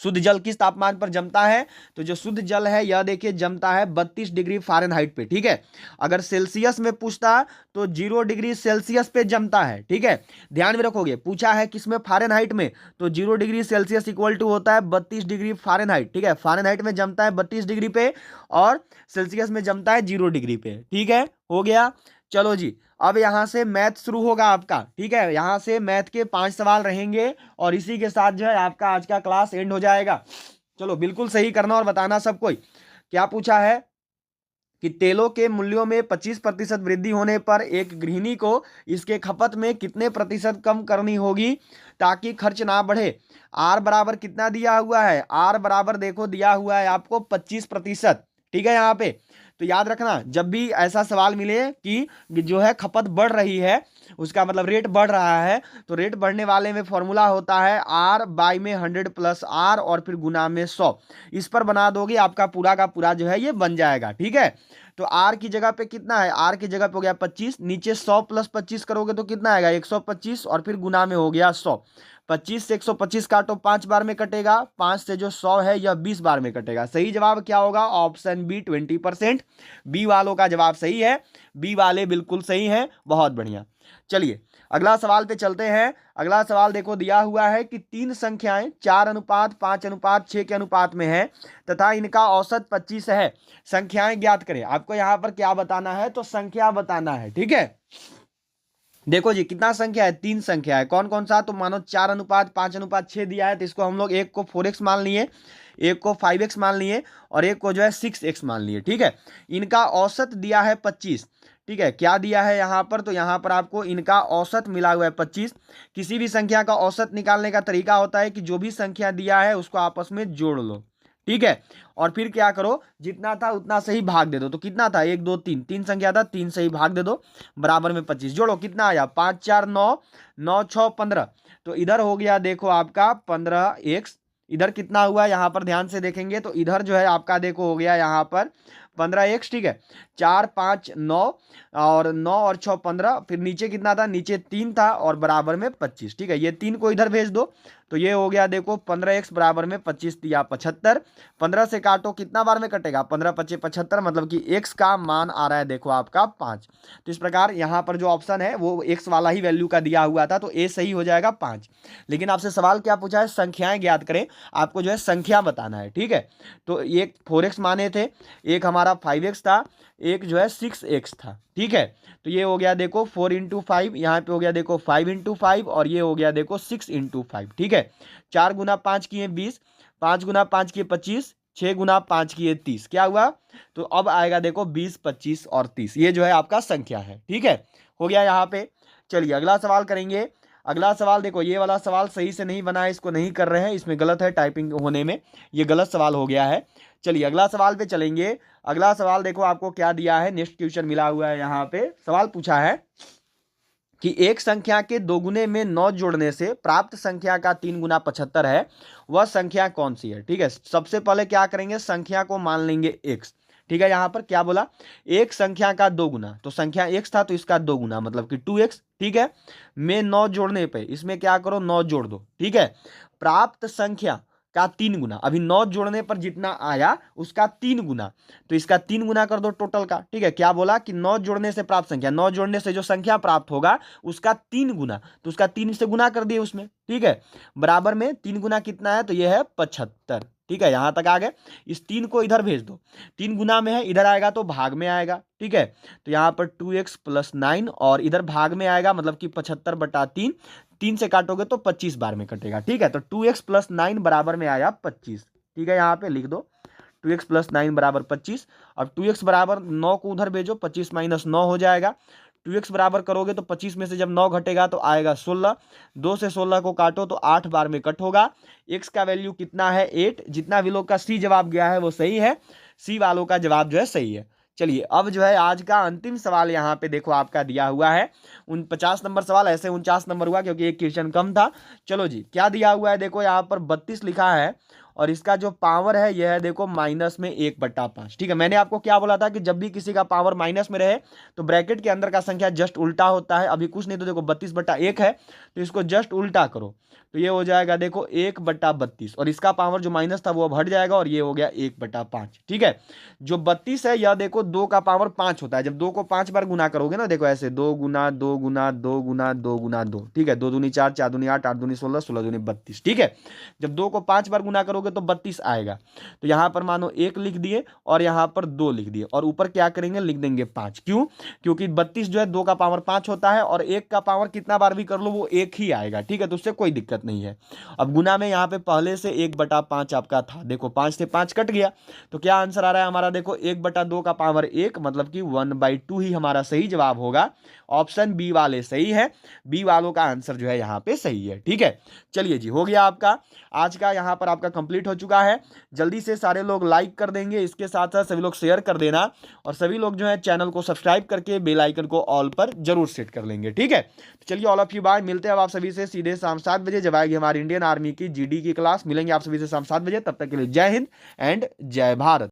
शुद्ध जल किस तापमान पर जमता है। तो जो शुद्ध जल है यह देखिए जमता है 32 डिग्री फ़ारेनहाइट पे। ठीक है, अगर सेल्सियस में पूछता तो 0 डिग्री सेल्सियस पे जमता है। ठीक है, ध्यान में रखोगे, पूछा है किसमें, फ़ारेनहाइट में, तो 0 डिग्री सेल्सियस इक्वल टू होता है 32 डिग्री फ़ारेनहाइट। ठीक है, फ़ारेनहाइट में जमता है 32 डिग्री पे, और सेल्सियस में जमता है 0 डिग्री पे। ठीक है, हो गया। चलो जी, अब यहां से मैथ शुरू होगा आपका। ठीक है, यहां से मैथ के 5 सवाल रहेंगे, और इसी के साथ जो है आपका आज का क्लास एंड हो जाएगा। चलो बिल्कुल सही करना और बताना सब कोई। क्या पूछा है कि तेलों के मूल्यों में 25% वृद्धि होने पर एक गृहिणी को इसके खपत में कितने प्रतिशत कम करनी होगी ताकि खर्च ना बढ़े। आर बराबर कितना दिया हुआ है, आर बराबर देखो दिया हुआ है आपको 25%। ठीक है, यहाँ पे तो याद रखना, जब भी ऐसा सवाल मिले कि जो है खपत बढ़ रही है, उसका मतलब रेट बढ़ रहा है, तो रेट बढ़ने वाले में फॉर्मूला होता है आर बाई में 100 प्लस आर और फिर गुना में 100। इस पर बना दोगे आपका पूरा का पूरा जो है ये बन जाएगा। ठीक है, तो आर की जगह पे कितना है, आर की जगह पे हो गया 25, नीचे 100 प्लस 25 करोगे तो कितना आएगा 125, और फिर गुना में हो गया 100। 25 से 125 काटो 5 बार में कटेगा, 5 से जो 100 है यह 20 बार में कटेगा। सही जवाब क्या होगा? Option B 20%। बी वालों का जवाब सही है, बी वाले बिल्कुल सही हैं, बहुत बढ़िया। चलिए अगला सवाल पे चलते हैं। अगला सवाल देखो दिया हुआ है कि तीन संख्याएं 4:5:6 के अनुपात में है तथा इनका औसत 25 है, संख्याएं ज्ञात करें। आपको यहां पर क्या बताना है? तो संख्या बताना है, ठीक है। देखो जी कितना संख्या है? तीन संख्या है। कौन कौन सा? तो मानो 4:5:6 दिया है तो इसको हम लोग एक को 4x मान लिए, एक को 5x मान लिए और एक को जो है 6x मान लिए, ठीक है। इनका औसत दिया है 25, ठीक है। क्या दिया है यहाँ पर? तो यहाँ पर आपको इनका औसत मिला हुआ है 25। किसी भी संख्या का औसत निकालने का तरीका होता है कि जो भी संख्या दिया है उसको आपस में जोड़ लो, ठीक है। और फिर क्या करो, जितना था उतना से ही भाग दे दो। तो कितना था? 1 2 3, तीन संख्या था, 3 से ही भाग दे दो, बराबर में 25। जोड़ो कितना आया? 5 4 9, 9 6 15। तो इधर हो गया देखो आपका 15x। इधर कितना हुआ यहाँ पर ध्यान से देखेंगे तो इधर जो है आपका देखो हो गया यहाँ पर 15x, ठीक है। 4 5 9 और 9 और 6 15। फिर नीचे कितना था? नीचे 3 था और बराबर में 25, ठीक है। ये 3 को इधर भेज दो तो ये हो गया देखो 15x बराबर में 25 दिया 75। 15 से काटो कितना बार में कटेगा? 15 25 75, मतलब कि x का मान आ रहा है देखो आपका 5। तो इस प्रकार यहाँ पर जो ऑप्शन है वो x वाला ही वैल्यू का दिया हुआ था, तो a सही हो जाएगा 5। लेकिन आपसे सवाल क्या पूछा है? संख्याएं ज्ञात करें। आपको जो है संख्या बताना है, ठीक है। तो एक 4x माने थे, एक हमारा 5x था, एक जो है 6x था, ठीक है। तो ये हो गया देखो 4 × 5, यहाँ पे हो गया देखो 5 × 5 और ये हो गया देखो 6 × 5, ठीक है। 4 × 5 किए 20, 5 × 5 किए 25, 6 × 5 किए 30। क्या हुआ? तो अब आएगा देखो 20 25 और 30, ये जो है आपका संख्या है, ठीक है। हो गया यहाँ पे। चलिए अगला सवाल करेंगे। अगला सवाल देखो, ये वाला सवाल सही से नहीं बना है, इसको नहीं कर रहे हैं, इसमें गलत है टाइपिंग होने में, ये गलत सवाल हो गया है। चलिए अगला सवाल पे चलेंगे। अगला सवाल देखो आपको क्या दिया है, नेक्स्ट क्वेश्चन मिला हुआ है। यहाँ पे सवाल पूछा है कि एक संख्या के 2 गुने में 9 जोड़ने से प्राप्त संख्या का 3 गुना 75 है, वह संख्या कौन सी है? ठीक है। सबसे पहले क्या करेंगे? संख्या को मान लेंगे x, ठीक है। यहां पर क्या बोला? एक संख्या का 2 गुना, तो संख्या x था तो इसका 2 गुना मतलब कि 2x, ठीक है। में 9 जोड़ने पे इसमें क्या करो? 9 जोड़ दो, ठीक है। प्राप्त संख्या का 3 गुना, अभी 9 जोड़ने पर जितना आया उसका 3 गुना, तो इसका 3 गुना कर दो टोटल का, ठीक है। क्या बोला? कि 9 जोड़ने से प्राप्त संख्या, 9 जोड़ने से जो संख्या प्राप्त होगा उसका 3 गुना, तो उसका 3 से गुना कर दिए उसमें, ठीक है। बराबर में 3 गुना कितना है? तो यह है 75, ठीक है। यहां तक आ गए। इस 3 को इधर भेज दो, 3 गुना में है, इधर आएगा तो भाग में आएगा, ठीक है। तो यहां पर 2x + 9 और इधर भाग में आएगा मतलब कि 75/3, 3 से काटोगे तो 25 बार में कटेगा, ठीक है। तो 2x + 9 बराबर में आया 25, ठीक है। यहाँ पे लिख दो 2x + 9 बराबर 25। अब 2x बराबर 9 को उधर भेजो, 25 - 9 हो जाएगा। 2x बराबर करोगे तो 25 में से जब 9 घटेगा तो आएगा 16, 2 से 16 को काटो तो 8 बार में कट होगा। x का वैल्यू कितना है? 8। जितना भी लोग का सी जवाब गया है वो सही है, सी वालों का जवाब जो है सही है। चलिए अब जो है आज का अंतिम सवाल यहाँ पे देखो आपका दिया हुआ है 50 नंबर सवाल, ऐसे 49 नंबर हुआ क्योंकि एक क्वेश्चन कम था। चलो जी क्या दिया हुआ है देखो, यहाँ पर 32 लिखा है और इसका जो पावर है यह है देखो माइनस में 1/5, ठीक है। मैंने आपको क्या बोला था कि जब भी किसी का पावर माइनस में रहे तो ब्रैकेट के अंदर का संख्या जस्ट उल्टा होता है। अभी कुछ नहीं तो देखो 32/1 है तो इसको जस्ट उल्टा करो तो ये हो जाएगा देखो 1/32 और इसका पावर जो माइनस था वो अब हट जाएगा और ये हो गया 1/5, ठीक है। जो 32 है यह देखो 2 का पावर 5 होता है। जब 2 को 5 बार गुना करोगे ना, देखो ऐसे 2 गुना 2 गुना 2 गुना 2 गुना 2, ठीक है। 2 दूनी 4, 4 दूनी 8, 8 दूनी 16, 16 दूनी 32, ठीक है। जब 2 को 5 बार गुना करोगे तो 32 आएगा। तो यहां पर मानो 1 लिख दिए और यहां पर 2 लिख दिए और ऊपर क्या करेंगे? लिख देंगे 5। क्यों? क्योंकि 32 जो है 2 का पावर 5 होता है और 1 का पावर कितना बार भी कर लो वो 1 ही आएगा, ठीक है। तो उससे कोई दिक्कत नहीं है। अब गुना में यहाँ पे पहले से 1/5 आपका था, देखो 5 से 5 कट गया तो क्या आंसर आ रहा है हमारा? देखो 1/2 का पावर 1 मतलब कि 1/2 ही हमारा सही जवाब होगा। ऑप्शन बी वाले सही है, बी वालों का आंसर जो है यहाँ पे सही है, ठीक है। चलिए जी हो गया आपका आज का यहाँ पर आपका कंप्लीट हो चुका है। जल्दी से सारे लोग लाइक कर देंगे, इसके साथ साथ सभी लोग शेयर कर देना और सभी लोग जो है चैनल को सब्सक्राइब करके बेल आइकन को ऑल पर जरूर सेट कर लेंगे, ठीक है। तो चलिए ऑल ऑफ यू बाय, मिलते हैं अब आप सभी से सीधे शाम 7 बजे जब आएगी हमारी इंडियन आर्मी की जीडी की क्लास। मिलेंगे आप सभी से शाम 7 बजे, तब तक के लिए जय हिंद एंड जय भारत।